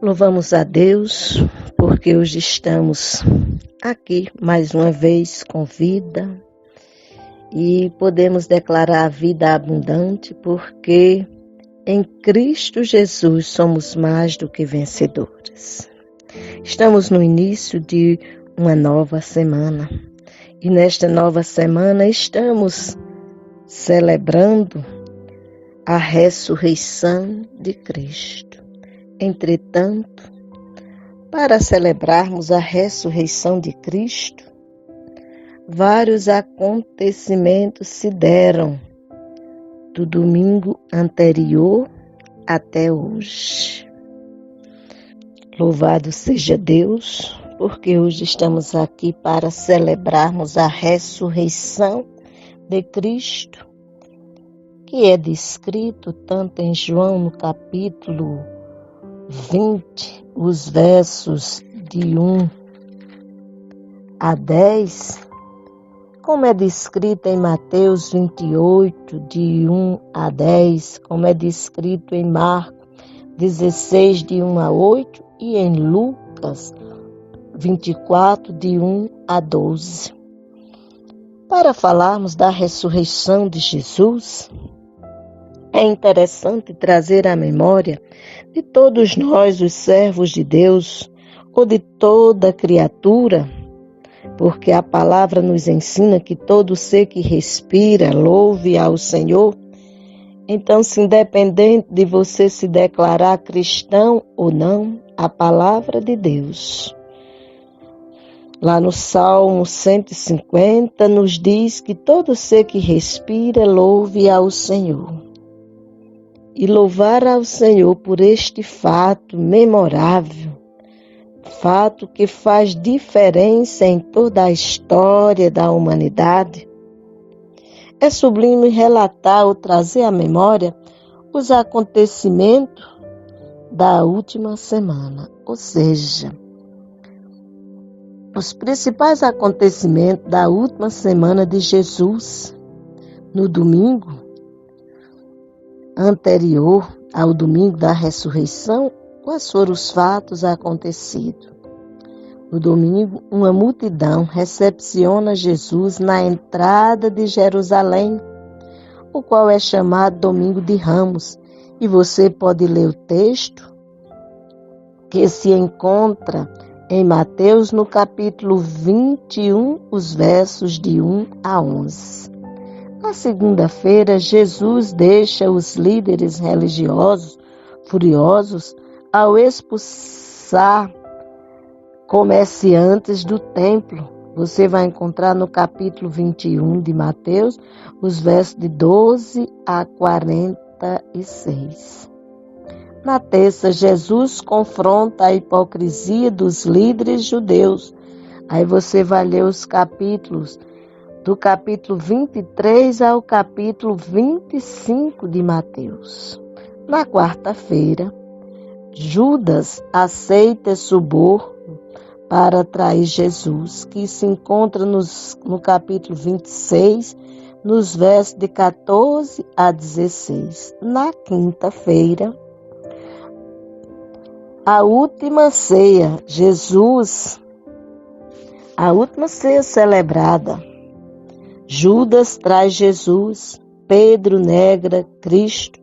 Louvamos a Deus porque hoje estamos aqui mais uma vez com vida e podemos declarar a vida abundante porque em Cristo Jesus somos mais do que vencedores. Estamos no início de uma nova semana e nesta nova semana estamos celebrando a ressurreição de Cristo. Entretanto, para celebrarmos a ressurreição de Cristo, vários acontecimentos se deram do domingo anterior até hoje. Louvado seja Deus, porque hoje estamos aqui para celebrarmos a ressurreição de Cristo, que é descrito tanto em João no capítulo 20, os versos de 1 a 10, como é descrito em Mateus 28, de 1 a 10, como é descrito em Marcos 16, de 1 a 8, e em Lucas 24, de 1 a 12. Para falarmos da ressurreição de Jesus, é interessante trazer à memória de todos nós, os servos de Deus, ou de toda criatura, porque a palavra nos ensina que todo ser que respira, louve ao Senhor. Então, se independente de você se declarar cristão ou não, a palavra de Deus, lá no Salmo 150, nos diz que todo ser que respira, louve ao Senhor. E louvar ao Senhor por este fato memorável, fato que faz diferença em toda a história da humanidade. É sublime relatar ou trazer à memória os acontecimentos da última semana, ou seja, os principais acontecimentos da última semana de Jesus, no domingo anterior ao domingo da ressurreição. Quais foram os fatos acontecidos? No domingo, uma multidão recepciona Jesus na entrada de Jerusalém, o qual é chamado Domingo de Ramos. E você pode ler o texto que se encontra em Mateus, no capítulo 21, os versos de 1 a 11. Na segunda-feira, Jesus deixa os líderes religiosos furiosos ao expulsar comerciantes do templo. Você vai encontrar no capítulo 21 de Mateus, os versos de 12 a 46. Na terça, Jesus confronta a hipocrisia dos líderes judeus. Aí você vai ler os capítulos do capítulo 23 ao capítulo 25 de Mateus. Na quarta-feira, Judas aceita suborno para trair Jesus, que se encontra no capítulo 26, nos versos de 14 a 16. Na quinta-feira, a última ceia celebrada. Judas traz Jesus, Pedro nega Cristo.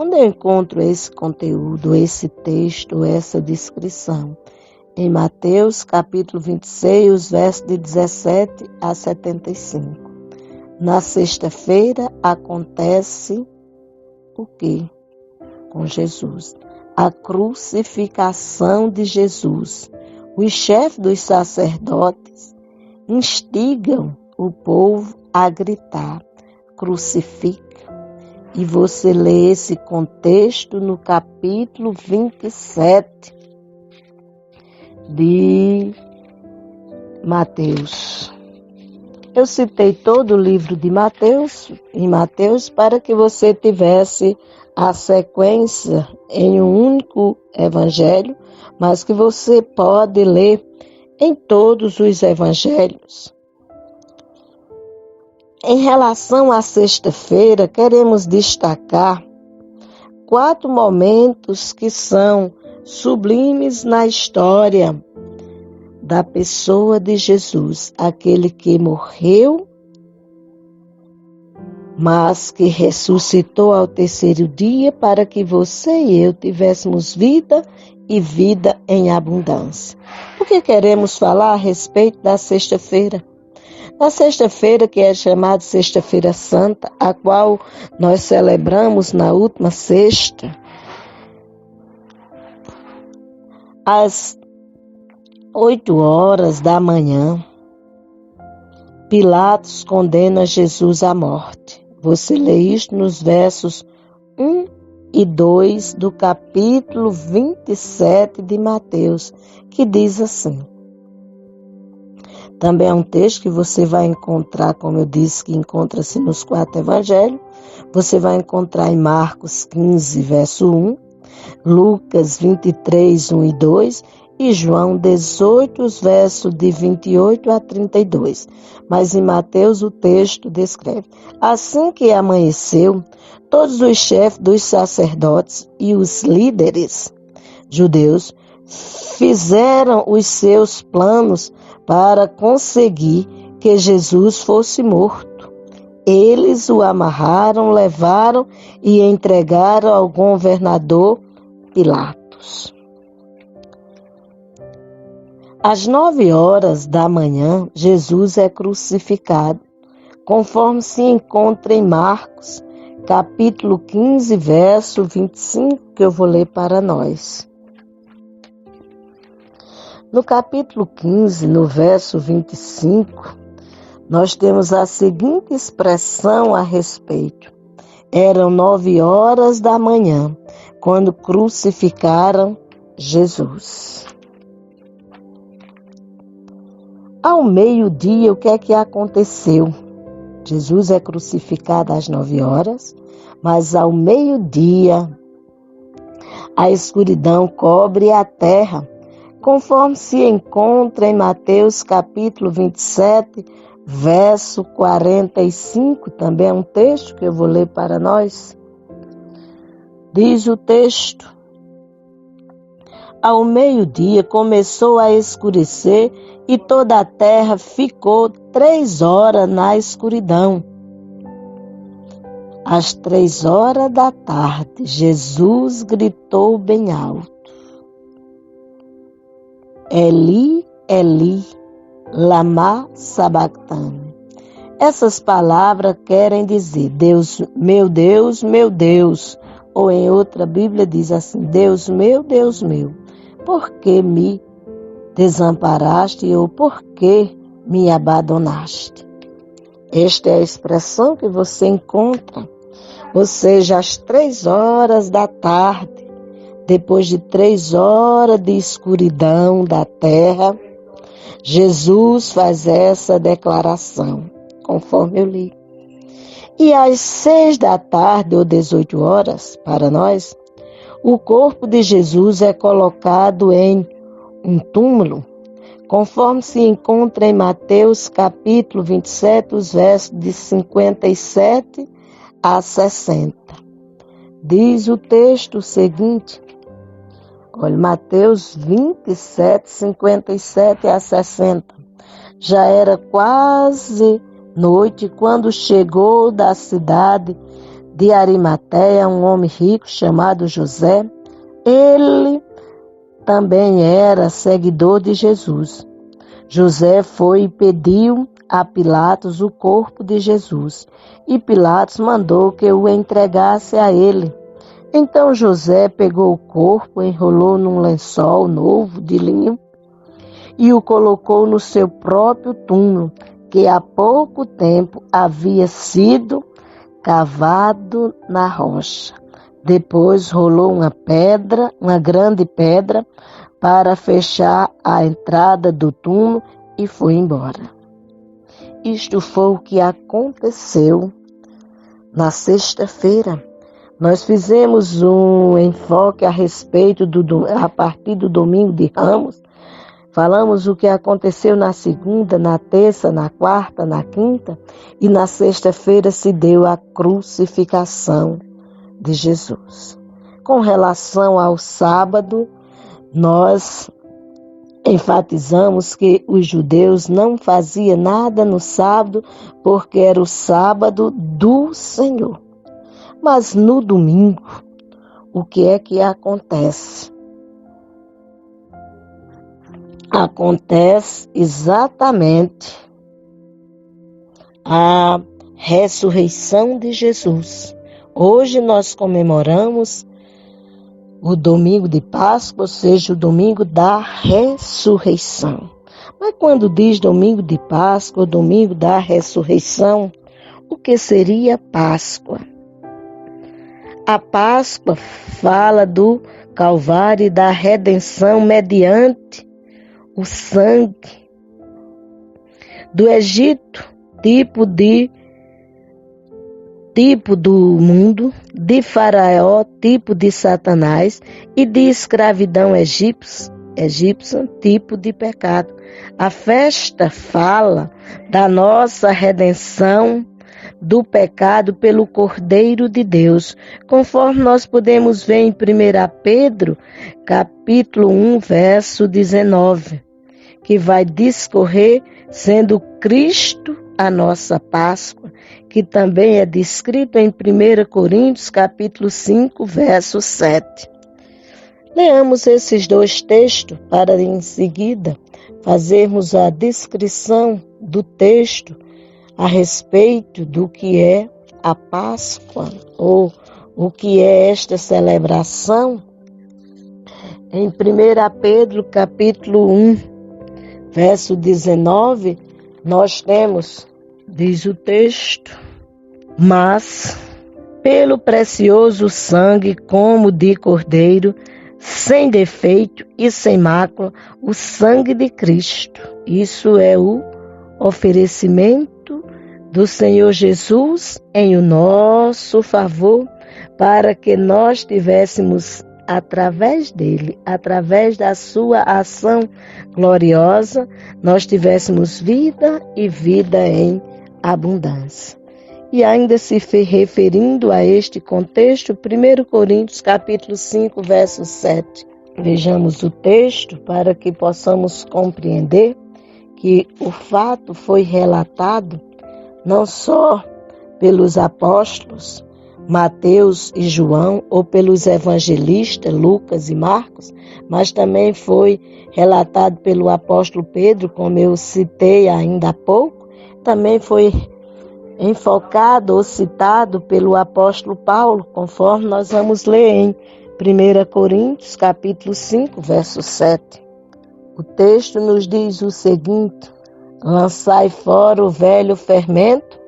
Onde eu encontro esse conteúdo, esse texto, essa descrição? Em Mateus, capítulo 26, os versos de 17 a 75. Na sexta-feira acontece o quê? Com Jesus. A crucificação de Jesus. Os chefes dos sacerdotes instigam o povo a gritar: crucifica. E você lê esse contexto no capítulo 27 de Mateus. Eu citei todo o livro de Mateus, em Mateus, para que você tivesse a sequência em um único evangelho, mas que você pode ler em todos os evangelhos. Em relação à sexta-feira, queremos destacar 4 momentos que são sublimes na história da pessoa de Jesus, aquele que morreu, mas que ressuscitou ao terceiro dia para que você e eu tivéssemos vida e vida em abundância. O que queremos falar a respeito da sexta-feira? Na sexta-feira, que é chamada Sexta-feira Santa, a qual nós celebramos na última sexta, às 8 horas da manhã, Pilatos condena Jesus à morte. Você lê isto nos versos 1 e 2 do capítulo 27 de Mateus, que diz assim. Também é um texto que você vai encontrar, como eu disse, que encontra-se nos 4 evangelhos. Você vai encontrar em Marcos 15, verso 1, Lucas 23, 1 e 2 e João 18, os versos de 28 a 32. Mas em Mateus o texto descreve: assim que amanheceu, todos os chefes dos sacerdotes e os líderes judeus fizeram os seus planos para conseguir que Jesus fosse morto. Eles o amarraram, levaram e entregaram ao governador Pilatos. Às 9 horas da manhã, Jesus é crucificado, conforme se encontra em Marcos, capítulo 15, verso 25, que eu vou ler para nós. No capítulo 15, no verso 25, nós temos a seguinte expressão a respeito. Eram 9 horas da manhã, quando crucificaram Jesus. Ao meio-dia, o que é que aconteceu? Jesus é crucificado às 9 horas, mas ao meio-dia, a escuridão cobre a terra, conforme se encontra em Mateus capítulo 27, verso 45, também é um texto que eu vou ler para nós. Diz o texto: ao meio-dia começou a escurecer e toda a terra ficou 3 horas na escuridão. Às 3 horas da tarde, Jesus gritou bem alto: Eli, Eli, lama sabachthani. Essas palavras querem dizer: Deus, meu Deus, meu Deus. Ou em outra Bíblia diz assim: Deus, meu, por que me desamparaste ou por que me abandonaste? Esta é a expressão que você encontra, ou seja, às 3 horas da tarde, depois de 3 horas de escuridão da terra, Jesus faz essa declaração, conforme eu li. E às 6 da tarde, ou 18 horas, para nós, o corpo de Jesus é colocado em um túmulo, conforme se encontra em Mateus capítulo 27, os versos de 57 a 60. Diz o texto seguinte, olha, Mateus 27, 57 a 60. Já era quase noite quando chegou da cidade de Arimateia um homem rico chamado José. Ele também era seguidor de Jesus. José foi e pediu a Pilatos o corpo de Jesus, e Pilatos mandou que o entregasse a ele. Então José pegou o corpo, enrolou num lençol novo de linho e o colocou no seu próprio túmulo, que há pouco tempo havia sido cavado na rocha. Depois rolou uma grande pedra, para fechar a entrada do túmulo e foi embora. Isto foi o que aconteceu na sexta-feira. Nós fizemos um enfoque a respeito a partir do domingo de Ramos. Falamos o que aconteceu na segunda, na terça, na quarta, na quinta, e na sexta-feira se deu a crucificação de Jesus. Com relação ao sábado, nós enfatizamos que os judeus não faziam nada no sábado porque era o sábado do Senhor. Mas no domingo, o que é que acontece? Acontece exatamente a ressurreição de Jesus. Hoje nós comemoramos o domingo de Páscoa, ou seja, o domingo da ressurreição. Mas quando diz domingo de Páscoa, o domingo da ressurreição, o que seria Páscoa? A Páscoa fala do Calvário e da redenção mediante o sangue do Egito, tipo do mundo, de Faraó, tipo de Satanás, e de escravidão egípcia, tipo de pecado. A festa fala da nossa redenção do pecado pelo Cordeiro de Deus, conforme nós podemos ver em 1 Pedro, capítulo 1, verso 19, que vai discorrer sendo Cristo a nossa Páscoa, que também é descrito em 1 Coríntios, capítulo 5, verso 7. Leamos esses dois textos para em seguida fazermos a descrição do texto a respeito do que é a Páscoa, ou o que é esta celebração. Em 1 Pedro, capítulo 1, verso 19, nós temos, diz o texto, mas pelo precioso sangue como de cordeiro, sem defeito e sem mácula, o sangue de Cristo. Isso é o oferecimento do Senhor Jesus em o nosso favor, para que nós tivéssemos através dele, através da sua ação gloriosa, nós tivéssemos vida e vida em abundância. E ainda se referindo a este contexto, 1 Coríntios capítulo 5, verso 7. Vejamos o texto para que possamos compreender que o fato foi relatado não só pelos apóstolos Mateus e João, ou pelos evangelistas Lucas e Marcos, mas também foi relatado pelo apóstolo Pedro, como eu citei ainda há pouco, também foi enfocado ou citado pelo apóstolo Paulo, conforme nós vamos ler em 1 Coríntios, capítulo 5, verso 7. O texto nos diz o seguinte: lançai fora o velho fermento,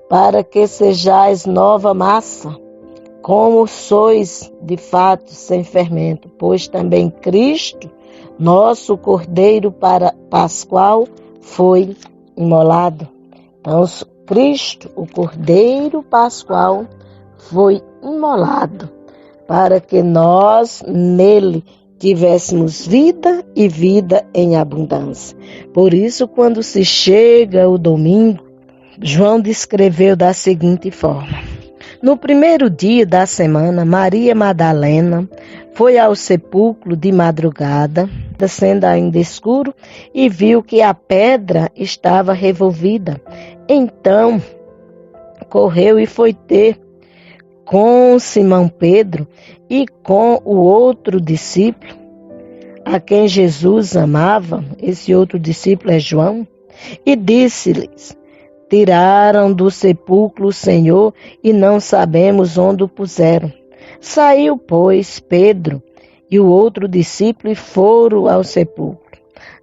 para que sejais nova massa, como sois de fato sem fermento, pois também Cristo, nosso Cordeiro Pascual, foi imolado. Então, Cristo, o Cordeiro Pascual, foi imolado, para que nós nele tivéssemos vida e vida em abundância. Por isso, quando se chega o domingo, João descreveu da seguinte forma: no primeiro dia da semana, Maria Madalena foi ao sepulcro de madrugada, sendo ainda escuro, e viu que a pedra estava revolvida. Então, correu e foi ter com Simão Pedro e com o outro discípulo, a quem Jesus amava. Esse outro discípulo é João, e disse-lhes: tiraram do sepulcro o Senhor e não sabemos onde o puseram. Saiu, pois, Pedro e o outro discípulo e foram ao sepulcro.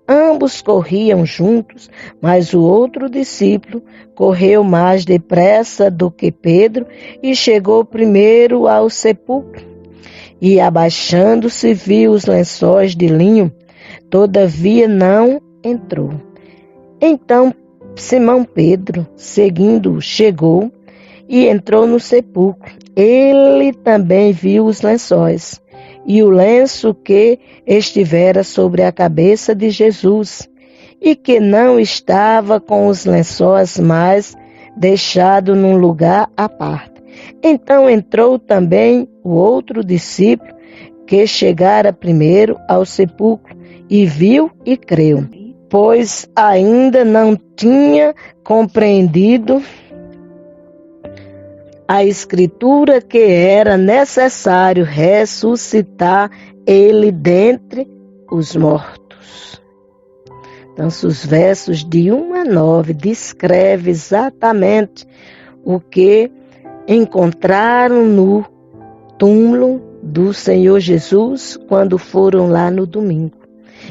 Ambos corriam juntos, mas o outro discípulo correu mais depressa do que Pedro e chegou primeiro ao sepulcro. E, abaixando-se, viu os lençóis de linho, todavia não entrou. Então Simão Pedro, seguindo-o, chegou e entrou no sepulcro. Ele também viu os lençóis e o lenço que estivera sobre a cabeça de Jesus, e que não estava com os lençóis, mas deixado num lugar à parte. Então entrou também o outro discípulo, que chegara primeiro ao sepulcro, e viu e creu, pois ainda não tinha compreendido a Escritura que era necessário ressuscitar ele dentre os mortos. Então, os versos de 1 a 9 descrevem exatamente o que encontraram no túmulo do Senhor Jesus quando foram lá no domingo.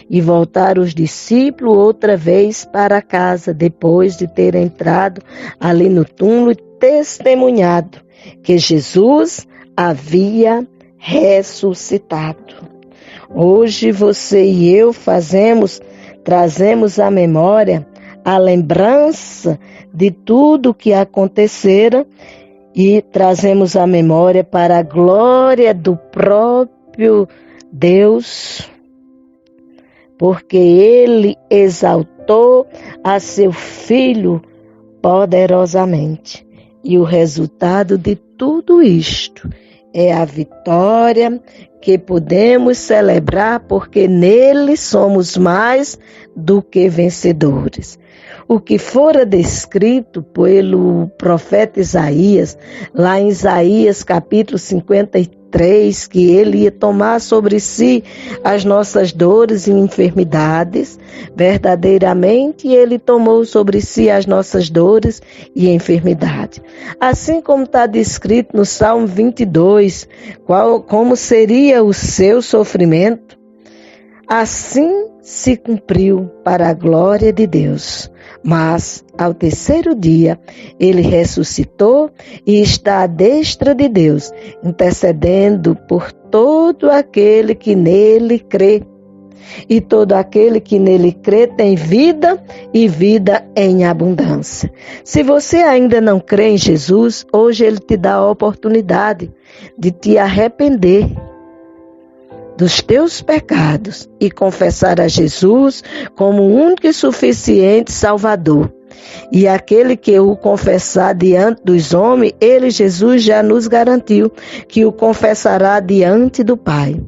E voltaram os discípulos outra vez para casa, depois de terem entrado ali no túmulo e testemunhado que Jesus havia ressuscitado. Hoje você e eu trazemos à memória a lembrança de tudo que acontecera e trazemos a memória para a glória do próprio Deus, porque Ele exaltou a seu Filho poderosamente. E o resultado de tudo isto é a vitória que podemos celebrar, porque nele somos mais do que vencedores. O que fora descrito pelo profeta Isaías, lá em Isaías capítulo 53, que ele ia tomar sobre si as nossas dores e enfermidades, verdadeiramente ele tomou sobre si as nossas dores e enfermidades. Assim como está descrito no Salmo 22, como seria o seu sofrimento, assim se cumpriu para a glória de Deus. Mas, ao terceiro dia, ele ressuscitou e está à destra de Deus, intercedendo por todo aquele que nele crê. E todo aquele que nele crê tem vida e vida em abundância. Se você ainda não crê em Jesus, hoje ele te dá a oportunidade de te arrepender dos teus pecados e confessar a Jesus como o único e suficiente Salvador. E aquele que o confessar diante dos homens, ele, Jesus, já nos garantiu que o confessará diante do Pai.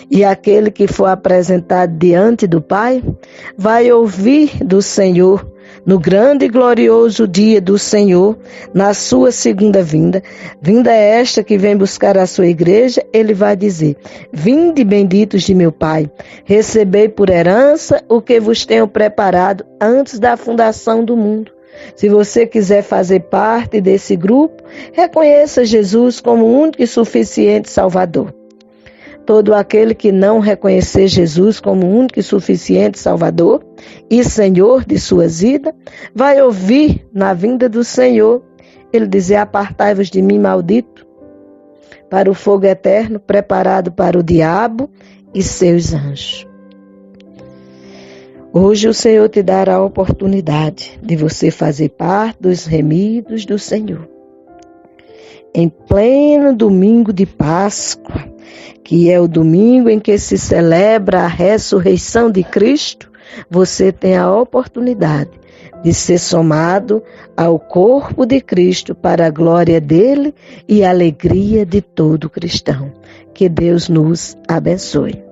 E aquele que for apresentado diante do Pai, vai ouvir do Senhor, no grande e glorioso dia do Senhor, na sua segunda vinda. Vinda é esta que vem buscar a sua igreja, ele vai dizer: vinde benditos de meu Pai, recebei por herança o que vos tenho preparado antes da fundação do mundo. Se você quiser fazer parte desse grupo, reconheça Jesus como o único e suficiente Salvador. Todo aquele que não reconhecer Jesus como o único e suficiente Salvador e Senhor de suas vidas, vai ouvir na vinda do Senhor ele dizer: apartai-vos de mim, maldito, para o fogo eterno preparado para o diabo e seus anjos. Hoje o Senhor te dará a oportunidade de você fazer parte dos remidos do Senhor. Em pleno domingo de Páscoa, que é o domingo em que se celebra a ressurreição de Cristo, você tem a oportunidade de ser somado ao corpo de Cristo para a glória dele e a alegria de todo cristão. Que Deus nos abençoe.